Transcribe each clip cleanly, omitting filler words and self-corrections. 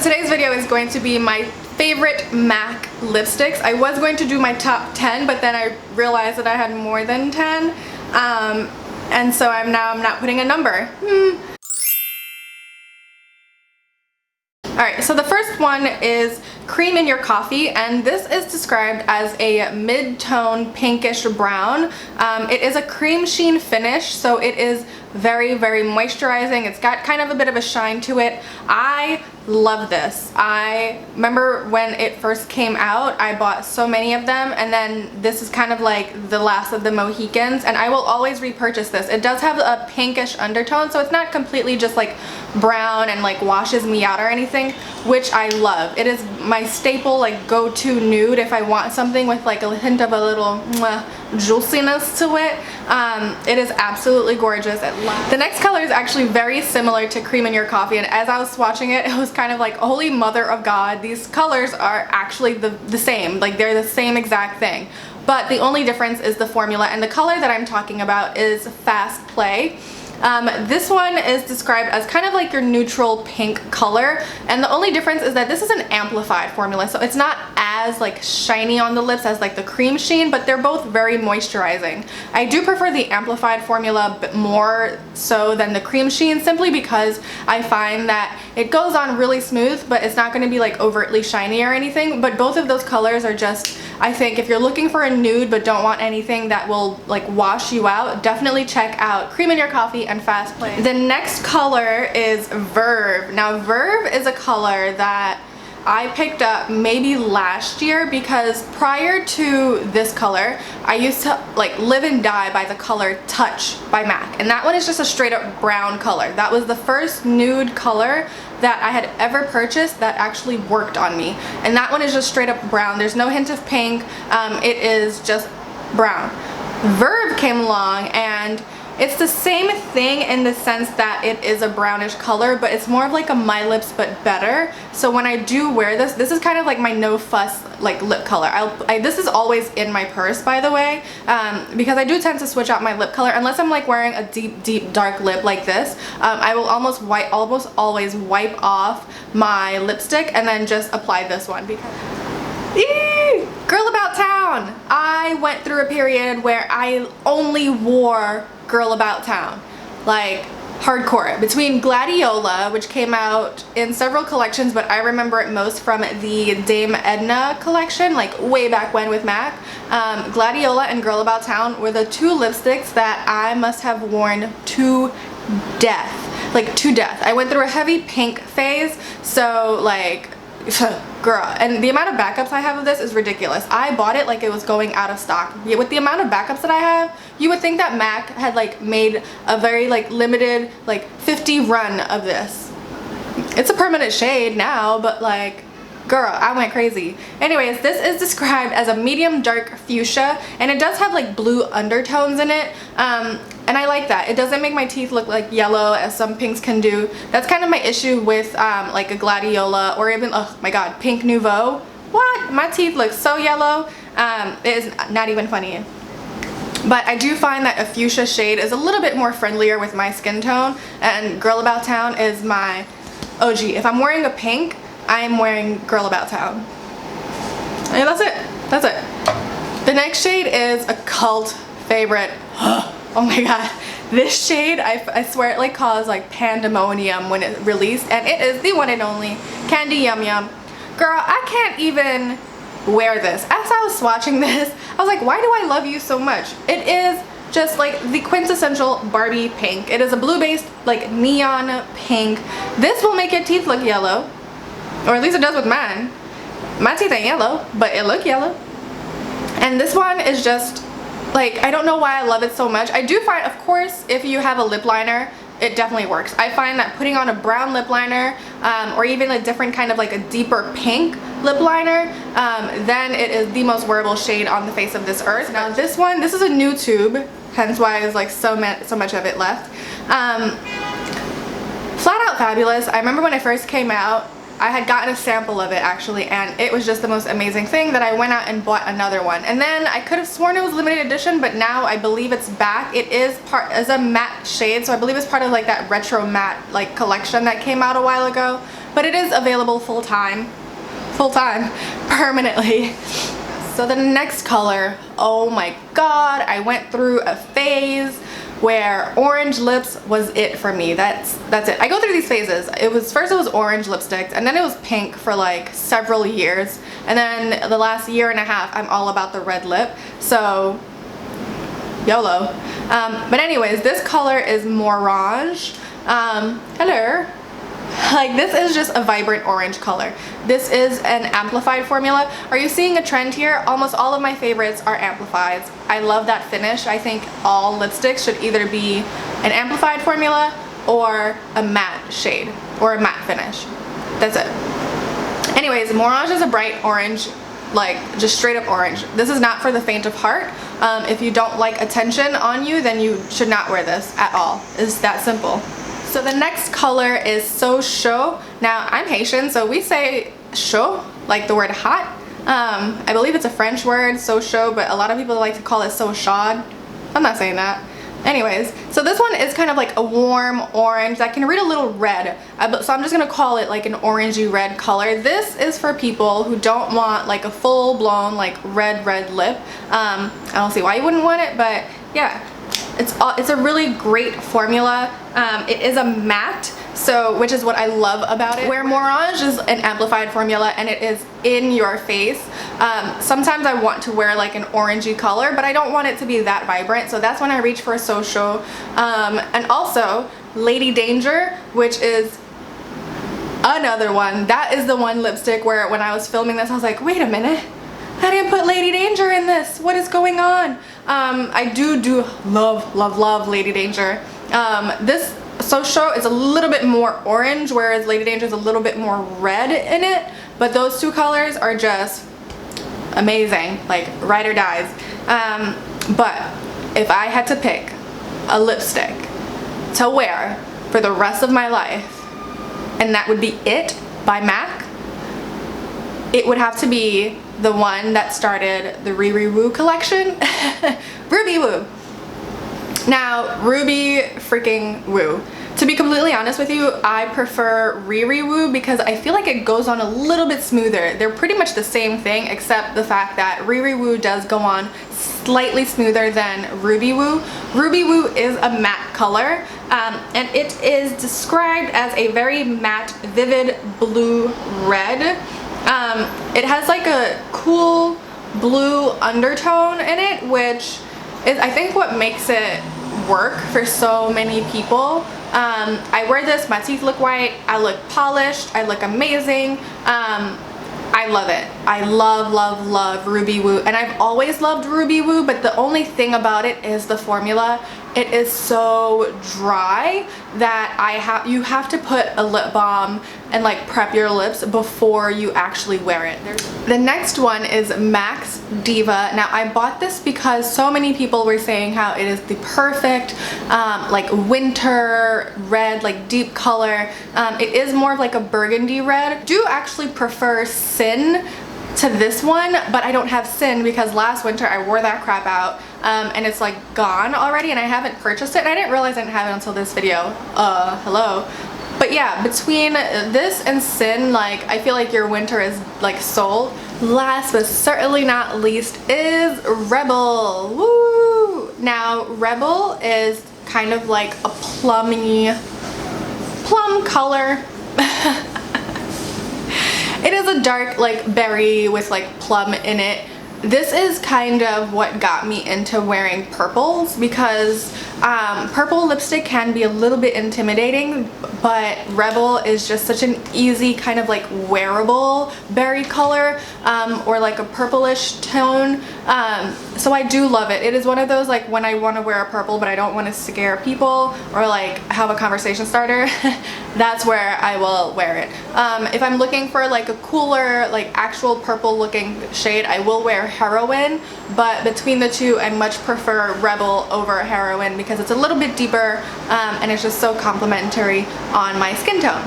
today's video is going to be my favorite MAC lipsticks. I was going to do my top 10, but then I realized that I had more than 10. And so I'm not putting a number. Alright, so the first one is Cream in Your Coffee, and this is described as a mid-tone pinkish brown. It is a cream sheen finish, so it is very, very moisturizing. It's got kind of a bit of a shine to it. I love this. I remember when it first came out, I bought so many of them, and then this is kind of like the last of the Mohicans, and I will always repurchase this. It does have a pinkish undertone, so it's not completely just like brown and like washes me out or anything, which I love. It is my staple like go-to nude if I want something with like a hint of a little juiciness to it. It is absolutely gorgeous. The next color is actually very similar to Cream in Your Coffee, and as I was swatching it, it was kind of like, holy mother of God, these colors are actually the same. Like, they're the same exact thing. But the only difference is the formula, and the color that I'm talking about is Fast Play. This one is described as kind of like your neutral pink color, and the only difference is that this is an amplified formula, so it's not as like shiny on the lips as like the cream sheen, but they're both very moisturizing. I do prefer the amplified formula more so than the cream sheen, simply because I find that it goes on really smooth, but it's not going to be like overtly shiny or anything. But both of those colors are just, I think if you're looking for a nude but don't want anything that will like wash you out, definitely check out Cream in Your Coffee and Fast Play. The next color is Verve. Now Verve is a color that I picked up maybe last year, because prior to this color I used to like live and die by the color Touch by MAC, and that one is just a straight up brown color. That was the first nude color that I had ever purchased that actually worked on me, and that one is just straight up brown. There's no hint of pink. It is just brown. Verve came along, and it's the same thing in the sense that it is a brownish color, but it's more of like a My Lips but better. So when I do wear this, this is kind of like my no fuss like lip color. This is always in my purse, by the way, because I do tend to switch out my lip color unless I'm like wearing a deep dark lip like this. I will almost always wipe off my lipstick and then just apply this one, because Girl About Town! I went through a period where I only wore Girl About Town, like hardcore. Between Gladiola, which came out in several collections, but I remember it most from the Dame Edna collection, like way back when with MAC. Gladiola and Girl About Town were the two lipsticks that I must have worn to death. Like to death. I went through a heavy pink phase, so like girl, and the amount of backups I have of this is ridiculous. I bought it like it was going out of stock. With the amount of backups that I have, you would think that MAC had like made a very like limited like 50 run of this. It's a permanent shade now, but like girl, I went crazy. Anyways, this is described as a medium dark fuchsia, and it does have like blue undertones in it, and I like that. It doesn't make my teeth look like yellow as some pinks can do. That's kind of my issue with like a Gladiola, or even, oh my god, Pink Nouveau. What? My teeth look so yellow. It is not even funny. But I do find that a fuchsia shade is a little bit more friendlier with my skin tone, and Girl About Town is my OG. If I'm wearing a pink, I am wearing Girl About Town. And that's it. That's it. The next shade is a cult favorite. Oh my god. This shade, I swear it like caused like pandemonium when it released, and it is the one and only Candy Yum Yum. Girl, I can't even wear this. As I was swatching this, I was like, why do I love you so much? It is just like the quintessential Barbie pink. It is a blue-based like neon pink. This will make your teeth look yellow. Or at least it does with mine. My teeth ain't yellow, but it look yellow. And this one is just like, I don't know why I love it so much. I do find, of course, if you have a lip liner, it definitely works. I find that putting on a brown lip liner, or even a different kind of like a deeper pink lip liner, then it is the most wearable shade on the face of this earth. Now this one, this is a new tube, hence why there's like so much of it left. Flat Out Fabulous. I remember when it first came out, I had gotten a sample of it actually, and it was just the most amazing thing that I went out and bought another one. And then I could have sworn it was limited edition, but now I believe it's back. It is a matte shade, so I believe it's part of like that retro matte like collection that came out a while ago. but it is available full-time, permanently. So the next color, oh my god, I went through a phase where orange lips was it for me. That's it. I go through these phases. First it was orange lipstick, and then it was pink for like several years, and then the last year and a half I'm all about the red lip. So YOLO. But anyways, this color is Morange. Hello. Like, this is just a vibrant orange color. This is an amplified formula. Are you seeing a trend here? Almost all of my favorites are amplifieds. I love that finish. I think all lipsticks should either be an amplified formula or a matte shade or a matte finish. That's it. Anyways, Morange is a bright orange, like just straight up orange. This is not for the faint of heart. If you don't like attention on you, then you should not wear this at all. It's that simple. So the next color is So Chaud. Now, I'm Haitian, so we say chaud, like the word hot. I believe it's a French word, So Chaud, but a lot of people like to call it So Chaud. I'm not saying that. Anyways, so this one is kind of like a warm orange that can read a little red. So I'm just gonna call it like an orangey red color. This is for people who don't want like a full-blown like red lip. I don't see why you wouldn't want it, but yeah. It's a really great formula. It is a matte, so which is what I love about it. Where Morange is an amplified formula and it is in your face. Sometimes I want to wear like an orangey color, but I don't want it to be that vibrant, so that's when I reach for So Chaud. And also Lady Danger, which is another one. That is the one lipstick where when I was filming this I was like, wait a minute, I didn't put Lady Danger in this. What is going on? I do love Lady Danger. This So Chaud is a little bit more orange, whereas Lady Danger is a little bit more red in it. But those two colors are just amazing, like ride or dies. But if I had to pick a lipstick to wear for the rest of my life, and that would be It by MAC, it would have to be the one that started the Riri Woo collection, Ruby Woo. Now, Ruby freaking Woo. To be completely honest with you, I prefer Riri Woo because I feel like it goes on a little bit smoother. They're pretty much the same thing, except the fact that Riri Woo does go on slightly smoother than Ruby Woo. Ruby Woo is a matte color, and it is described as a very matte, vivid blue red. It has like a cool blue undertone in it, which is I think what makes it work for so many people. I wear this, my teeth look white, I look polished, I look amazing. I love it. I love Ruby Woo, and I've always loved Ruby Woo, but the only thing about it is the formula. It is so dry that you have to put a lip balm and like prep your lips before you actually wear it. The next one is MAC's Diva. Now, I bought this because so many people were saying how it is the perfect like winter red, like deep color. It is more of like a burgundy red. I do actually prefer Sin to this one, but I don't have Sin because last winter I wore that crap out, and it's like gone already, and I haven't purchased it, and I didn't realize I didn't have it until this video. Hello. But yeah, between this and Sin, like I feel like your winter is like sold. Last but certainly not least is Rebel. Woo! Now, Rebel is kind of like a plum color. It is a dark like berry with like plum in it. This is kind of what got me into wearing purples because purple lipstick can be a little bit intimidating, but Rebel is just such an easy kind of like wearable berry color, or like a purplish tone. So I do love it. It is one of those like when I want to wear a purple but I don't want to scare people or like have a conversation starter, that's where I will wear it. If I'm looking for like a cooler, like actual purple looking shade, I will wear Heroine, but between the two I much prefer Rebel over Heroine because it's a little bit deeper, and it's just so complimentary on my skin tone.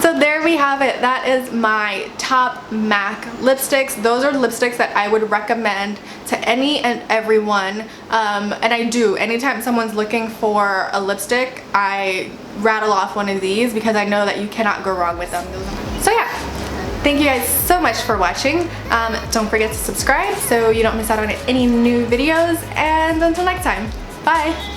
So there we have it. That is my top MAC lipsticks. Those are lipsticks that I would recommend to any and everyone. And I do. Anytime someone's looking for a lipstick, I rattle off one of these because I know that you cannot go wrong with them. So yeah. Thank you guys so much for watching. Don't forget to subscribe so you don't miss out on any new videos. And until next time, bye!